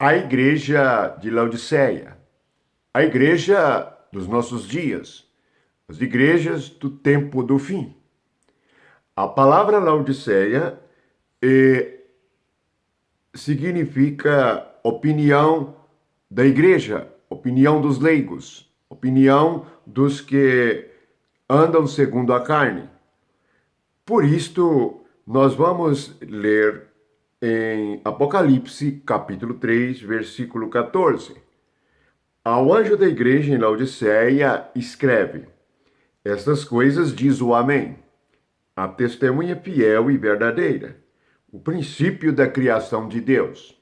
A igreja de Laodiceia, a igreja dos nossos dias, as igrejas do tempo do fim. A palavra Laodiceia significa opinião da igreja, opinião dos leigos, opinião dos que andam segundo a carne. Por isto, nós vamos ler em Apocalipse, capítulo 3, versículo 14. Ao anjo da igreja em Laodiceia, escreve: Estas coisas diz o Amém, a testemunha fiel e verdadeira, o princípio da criação de Deus.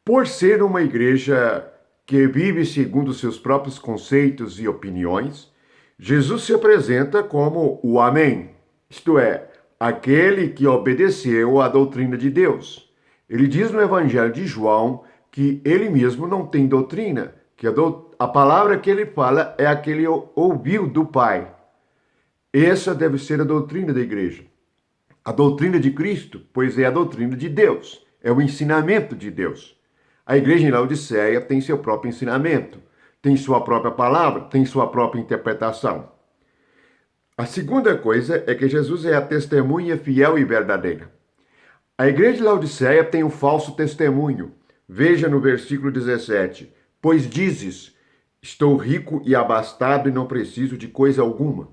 Por ser uma igreja que vive segundo seus próprios conceitos e opiniões, Jesus se apresenta como o Amém, isto é, aquele que obedeceu à doutrina de Deus. Ele diz no Evangelho de João que ele mesmo não tem doutrina, que a palavra que ele fala é a que ele ouviu do Pai. Essa deve ser a doutrina da igreja. A doutrina de Cristo, pois é a doutrina de Deus, é o ensinamento de Deus. A igreja em Laodiceia tem seu próprio ensinamento, tem sua própria palavra, tem sua própria interpretação. A segunda coisa é que Jesus é a testemunha fiel e verdadeira. A igreja de Laodiceia tem um falso testemunho. Veja no versículo 17. Pois dizes, estou rico e abastado e não preciso de coisa alguma.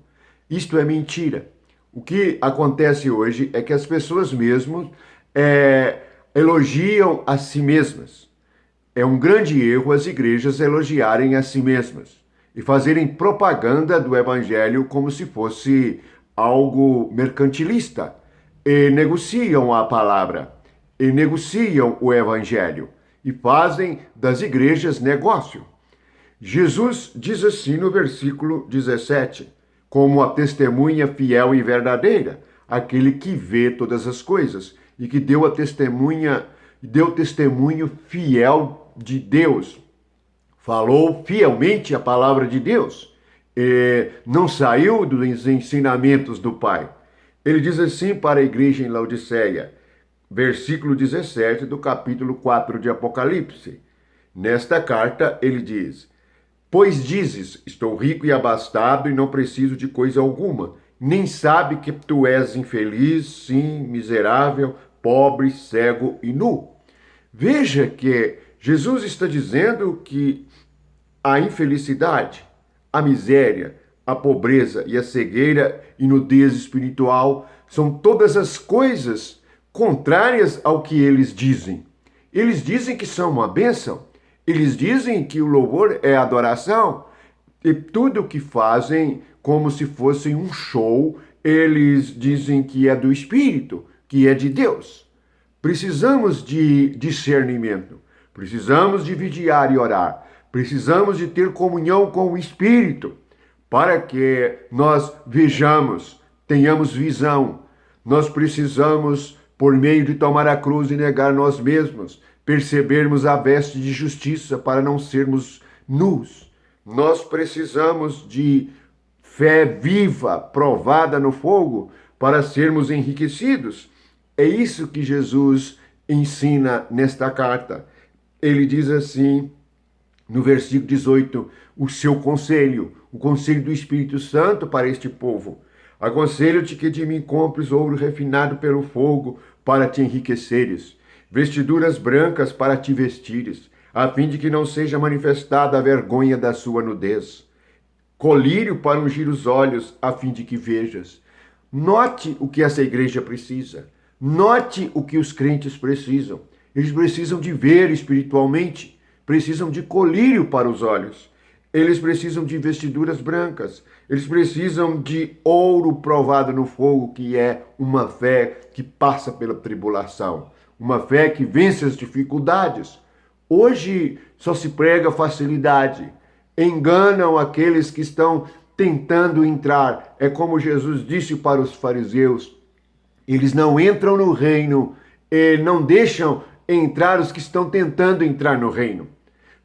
Isto é mentira. O que acontece hoje é que as pessoas mesmo elogiam a si mesmas. É um grande erro as igrejas elogiarem a si mesmas e fazerem propaganda do evangelho como se fosse algo mercantilista. E negociam a palavra, e negociam o evangelho, e fazem das igrejas negócio. Jesus diz assim no versículo 17, como a testemunha fiel e verdadeira, aquele que vê todas as coisas, e que deu testemunho fiel de Deus. Falou fielmente a palavra de Deus, não saiu dos ensinamentos do Pai. Ele diz assim para a igreja em Laodiceia, versículo 17 do capítulo 4 de Apocalipse. Nesta carta ele diz: Pois dizes, estou rico e abastado e não preciso de coisa alguma, nem sabe que tu és infeliz, sim, miserável, pobre, cego e nu. Veja que Jesus está dizendo que a infelicidade, a miséria, a pobreza e a cegueira e nudez espiritual são todas as coisas contrárias ao que eles dizem. Eles dizem que são uma bênção, eles dizem que o louvor é adoração, e tudo o que fazem como se fosse um show, eles dizem que é do Espírito, que é de Deus. Precisamos de discernimento. Precisamos de vigiar e orar. Precisamos de ter comunhão com o Espírito para que nós vejamos, tenhamos visão. Nós precisamos, por meio de tomar a cruz e negar nós mesmos, percebermos a veste de justiça para não sermos nus. Nós precisamos de fé viva, provada no fogo, para sermos enriquecidos. É isso que Jesus ensina nesta carta. Ele diz assim, no versículo 18, o seu conselho, o conselho do Espírito Santo para este povo. Aconselho-te que de mim compres ouro refinado pelo fogo para te enriqueceres, vestiduras brancas para te vestires, a fim de que não seja manifestada a vergonha da sua nudez. Colírio para ungir os olhos, a fim de que vejas. Note o que essa igreja precisa. Note o que os crentes precisam. Eles precisam de ver espiritualmente, precisam de colírio para os olhos. Eles precisam de vestiduras brancas. Eles precisam de ouro provado no fogo, que é uma fé que passa pela tribulação. Uma fé que vence as dificuldades. Hoje só se prega facilidade. Enganam aqueles que estão tentando entrar. É como Jesus disse para os fariseus. Eles não entram no reino e não deixam entrar os que estão tentando entrar no reino.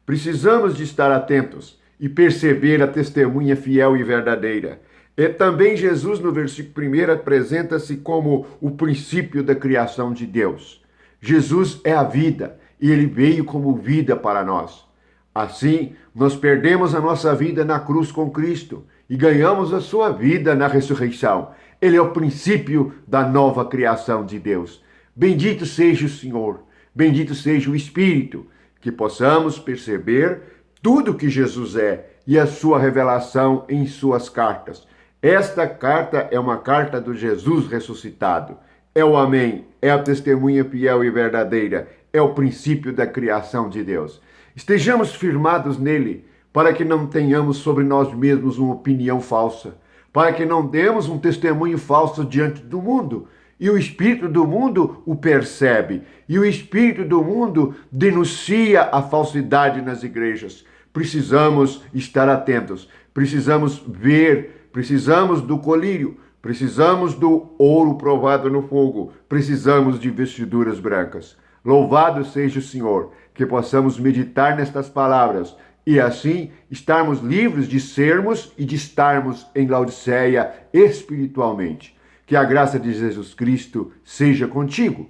Precisamos de estar atentos e perceber a testemunha fiel e verdadeira. E também Jesus, no versículo 1, apresenta-se como o princípio da criação de Deus. Jesus é a vida e ele veio como vida para nós. Assim, nós perdemos a nossa vida na cruz com Cristo e ganhamos a sua vida na ressurreição. Ele é o princípio da nova criação de Deus. Bendito seja o Senhor, bendito seja o Espírito, que possamos perceber tudo que Jesus é e a sua revelação em suas cartas. Esta carta é uma carta do Jesus ressuscitado. É o Amém, é a testemunha fiel e verdadeira, é o princípio da criação de Deus. Estejamos firmados nele, para que não tenhamos sobre nós mesmos uma opinião falsa, para que não demos um testemunho falso diante do mundo. E o espírito do mundo o percebe, e o espírito do mundo denuncia a falsidade nas igrejas. Precisamos estar atentos, precisamos ver, precisamos do colírio, precisamos do ouro provado no fogo, precisamos de vestiduras brancas. Louvado seja o Senhor, que possamos meditar nestas palavras e assim estarmos livres de sermos e de estarmos em Laodiceia espiritualmente. Que a graça de Jesus Cristo seja contigo.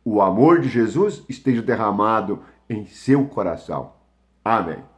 O amor de Jesus esteja derramado em seu coração. Amém.